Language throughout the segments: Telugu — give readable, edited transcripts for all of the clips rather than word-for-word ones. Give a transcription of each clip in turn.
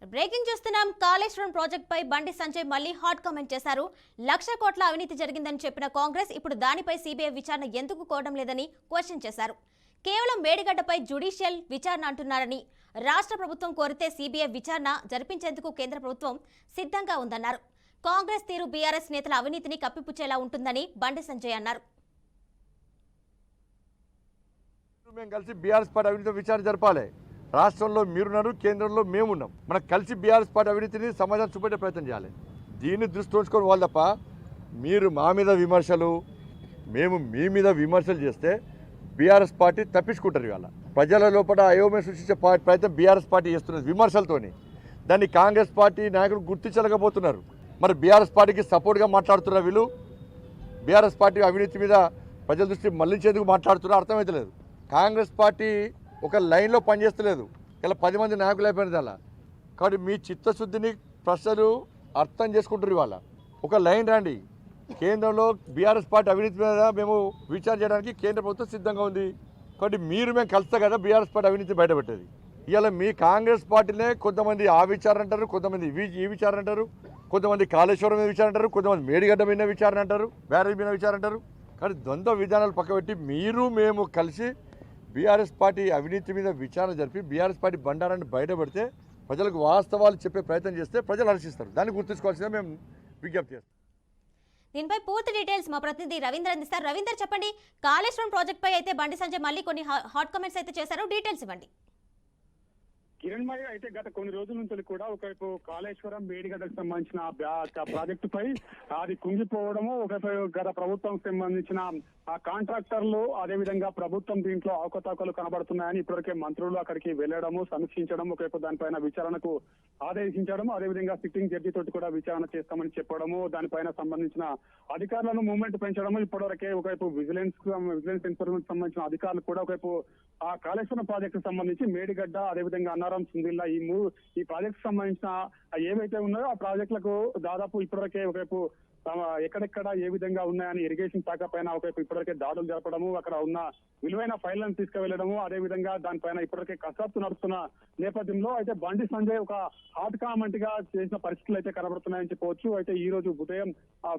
బ్రేకింగ్ చూస్తున్నాం. కాళేశ్వరం ప్రాజెక్ట్ పై బండి సంజయ్ మళ్ళీ హాట్ కామెంట్ చేశారు. 1,00,000 కోట్ల అవినీతి జరిగిందని చెప్పిన కాంగ్రెస్ ఇప్పుడు దానిపై సిబిఐ విచారణ ఎందుకు కోవడం లేదని క్వశ్చన్ చేశారు. కేవలం మేడిగడ్డపై జ్యుడిషియల్ విచారణ అంటున్నారని, రాష్ట్ర ప్రభుత్వం కోరితే సిబిఐ విచారణ జరిపించేందుకు కేంద్ర ప్రభుత్వం సిద్ధంగా ఉందన్నారు. కాంగ్రెస్ తీరు బీఆర్ఎస్ నేతల అవినీతిని కప్పిపుచ్చేలా ఉంటుందని బండి సంజయ్ అన్నారు. మేము కలిసి బీఆర్ఎస్ పార్టీ అవినీతి విచారణ జరపాలి. రాష్ట్రంలో మీరున్నారు, కేంద్రంలో మేమున్నాం. మనం కలిసి బీఆర్ఎస్ పార్టీ అవినీతిని సమాజాన్ని చూపెట్టే ప్రయత్నం చేయాలి. దీన్ని దృష్టి ఉంచుకొని వాళ్ళు తప్ప మీరు మా మీద విమర్శలు, మేము మీ మీద విమర్శలు చేస్తే బీఆర్ఎస్ పార్టీ తప్పించుకుంటారు. ఇవాళ ప్రజల లోపల అయోమయం సృష్టించే ప్రయత్నం బీఆర్ఎస్ పార్టీ చేస్తున్నది విమర్శలతోని. దాన్ని కాంగ్రెస్ పార్టీ నాయకులు గుర్తించలేకపోతున్నారు. మరి బీఆర్ఎస్ పార్టీకి సపోర్ట్గా మాట్లాడుతున్నారు వీళ్ళు. బీఆర్ఎస్ పార్టీ అవినీతి మీద ప్రజల దృష్టి మళ్లించేందుకు మాట్లాడుతున్నారు. అర్థమవుతలేదు. కాంగ్రెస్ పార్టీ ఒక లైన్లో పనిచేస్తలేదు. ఇలా 10 మంది నాయకులు అయిపోయినది అలా. కాబట్టి మీ చిత్తశుద్ధిని ప్రజలు అర్థం చేసుకుంటారు. ఇవాళ ఒక లైన్ రండి. కేంద్రంలో బీఆర్ఎస్ పార్టీ అవినీతి మీద మేము విచారణ చేయడానికి కేంద్ర ప్రభుత్వం సిద్ధంగా ఉంది. కాబట్టి మేము కలిస్తే కదా బీఆర్ఎస్ పార్టీ అవినీతి బయటపెట్టేది. ఇవాళ మీ కాంగ్రెస్ పార్టీనే కొంతమంది ఆ విచారణ అంటారు, కొంతమంది ఈ విచారణ అంటారు, కొంతమంది కాళేశ్వరం మీద విచారణ అంటారు, కొంతమంది మేడిగడ్డ మీద విచారణ అంటారు, బ్యారేజ్ మీద విచారణ అంటారు. కానీ ద్వంద్వ విధానాలు పక్కబెట్టి మీరు మేము కలిసి బీఆర్ఎస్ పార్టీ అవినీతి మీద విచారణ జరిపి బీఆర్ఎస్ పార్టీ బండారాన్ని బయటపెడితే ప్రజలకు వాస్తవాలు చెప్పే ప్రయత్నం చేస్తే ప్రజలు హర్షిస్తారు. దాన్ని గుర్తుంచుకోవాల్సిందే మేము విజ్ఞప్తి చేస్తాం. దీనిపై పూర్తి డీటెయిల్స్ మా ప్రతినిధి రవీందర్ అందిస్తారు. రవీందర్, చెప్పండి. కాళేశ్వరం ప్రాజెక్ట్ పై అయితే బండి సంజయ్ మళ్ళీ కొన్ని హాట్ కామెంట్స్ అయితే చేశారు. డీటెయిల్స్ ఇవ్వండి. కిరణ్మయ్య అయితే గత కొన్ని రోజుల నుంచి కూడా ఒకవైపు కాళేశ్వరం మేడిగడ్డకు సంబంధించిన ప్రాజెక్టు పై అది కుంగిపోవడము, ఒకవైపు గత ప్రభుత్వం సంబంధించిన ఆ కాంట్రాక్టర్లు, అదేవిధంగా ప్రభుత్వం దీంట్లో అవకతవకలు కనబడుతున్నాయని ఇప్పటికే మంత్రులు అక్కడికి వెళ్లడము, సమీక్షించడం, ఒకవైపు దానిపైన విచారణకు ఆదేశించడము, అదేవిధంగా సిట్టింగ్ జడ్జి తోటి కూడా విచారణ చేస్తామని చెప్పడము, దానిపైన సంబంధించిన అధికారులను మూవ్మెంట్ పెంచడము, ఇప్పటివరకే ఒకవైపు విజిలెన్స్ ఎన్ఫోర్స్మెంట్ సంబంధించిన అధికారులు కూడా ఒకవైపు ఆ కాళేశ్వరం ప్రాజెక్టు సంబంధించి మేడిగడ్డ, అదేవిధంగా అన్నారం, సుందిల్లా ఈ ప్రాజెక్టు సంబంధించిన ఏవైతే ఉన్నాయో ఆ ప్రాజెక్టులకు దాదాపు ఇప్పటివరకే ఒకవైపు ఎక్కడెక్కడ ఏ విధంగా ఉన్నాయని ఇరిగేషన్ శాఖ పైన ఒకవైపు ఇప్పటివరకే దాడులు జరపడము, అక్కడ ఉన్న విలువైన ఫైళ్లను తీసుకువెళ్లడము, అదేవిధంగా దానిపైన ఇప్పటివరకే కసరత్తు నడుస్తున్న నేపథ్యంలో అయితే బండి సంజయ్ ఒక హాట్ కామెంట్ గా చేసిన పరిస్థితులు అయితే కనబడుతున్నాయని చెప్పవచ్చు. అయితే ఈ రోజు ఉదయం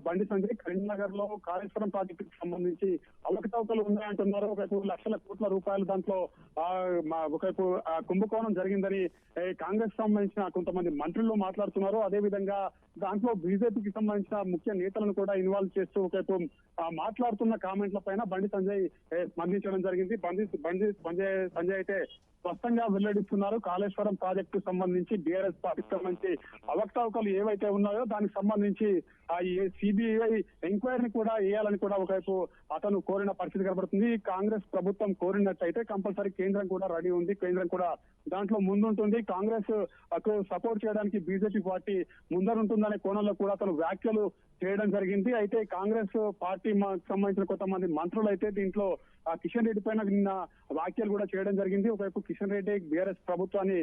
బండి సంజయ్ కరీంనగర్ లో కాళేశ్వరం ప్రాజెక్టుకు సంబంధించి అవకతవకలు ఉన్నాయంటున్నారు. ఒకవైపు 1,00,000 కోట్ల రూపాయలు దాంట్లో ఒకవైపు కుంభకోణం జరిగిందని కాంగ్రెస్ సంబంధించిన కొంతమంది మంత్రులు మాట్లాడుతున్నారు. అదేవిధంగా దాంట్లో బీజేపీకి సంబంధించిన ముఖ్య నేతలను కూడా ఇన్వాల్వ్ చేస్తూ ఒకవైపు మాట్లాడుతున్న కామెంట్ల పైన బండి సంజయ్ స్పందించడం జరిగింది. సంజయ్ అయితే స్పష్టంగా వెల్లడిస్తున్నారు. కాళేశ్వరం ప్రాజెక్టు సంబంధించి బీఆర్ఎస్ పార్టీకి సంబంధించి అవకతవకలు ఏవైతే ఉన్నాయో దానికి సంబంధించి సిబిఐ ఎంక్వైరీని కూడా వేయాలని కూడా ఒకవైపు అతను కోరిన పరిస్థితి కనబడుతుంది. కాంగ్రెస్ ప్రభుత్వం కోరినట్టయితే కంపల్సరీ కేంద్రం కూడా రెడీ ఉంది, కేంద్రం కూడా దాంట్లో ముందుంటుంది. కాంగ్రెస్ సపోర్ట్ చేయడానికి బీజేపీ పార్టీ ముందరుంటుందనే కోణంలో కూడా అతను వ్యాఖ్యలు చేయడం జరిగింది. అయితే కాంగ్రెస్ పార్టీ సంబంధించిన కొంతమంది మంత్రులు అయితే దీంట్లో కిషన్ రెడ్డి పైన నిన్న వ్యాఖ్యలు కూడా చేయడం జరిగింది. ఒకవైపు కిషన్ రెడ్డి బీఆర్ఎస్ ప్రభుత్వాన్ని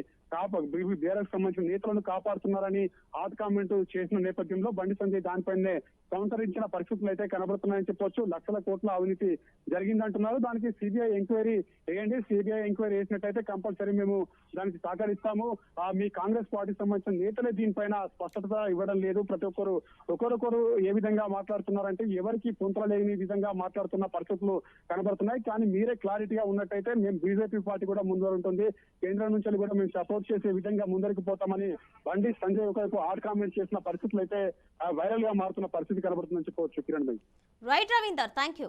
బీఆర్ఎస్ సంబంధించిన నేతలను కాపాడుతున్నారని హాట్ కామెంట్ చేసిన నేపథ్యంలో బండి సంజయ్ దానిపైనే సంతరించిన పరిస్థితులు అయితే కనబడుతున్నాయని చెప్పొచ్చు. 1,00,000 కోట్ల అవినీతి జరిగిందంటున్నారు. దానికి సిబిఐ ఎంక్వైరీ వేయండి, సిబిఐ ఎంక్వైరీ వేసినట్టయితే కంపల్సరీ మేము దానికి సహకరిస్తాము. మీ కాంగ్రెస్ పార్టీకి సంబంధించిన నేతలే దీనిపైన స్పష్టత ఇవ్వడం లేదు. ప్రతి ఒక్కరు ఒకరొకరు ఏ విధంగా మాట్లాడుతున్నారంటే ఎవరికి పొంతలేని విధంగా మాట్లాడుతున్న పరిస్థితులు కనబడుతున్నాయి. కానీ మీరే క్లారిటీగా ఉన్నట్టయితే మేము బీజేపీ పార్టీ కూడా ముందు ఉంటుంది, కేంద్రం నుంచి కూడా మేము సపోర్ట్ చేసే విధంగా ముందరికి పోతామని బండి సంజయ్ ఒకవైపు హాట్ కామెంట్ చేసిన పరిస్థితులు అయితే వైరల్ గా మారుతున్న పరిస్థితి కనబడుతుందని చెప్పవచ్చు. కిరణ్ భాయ్. Right Ravinder, thank you.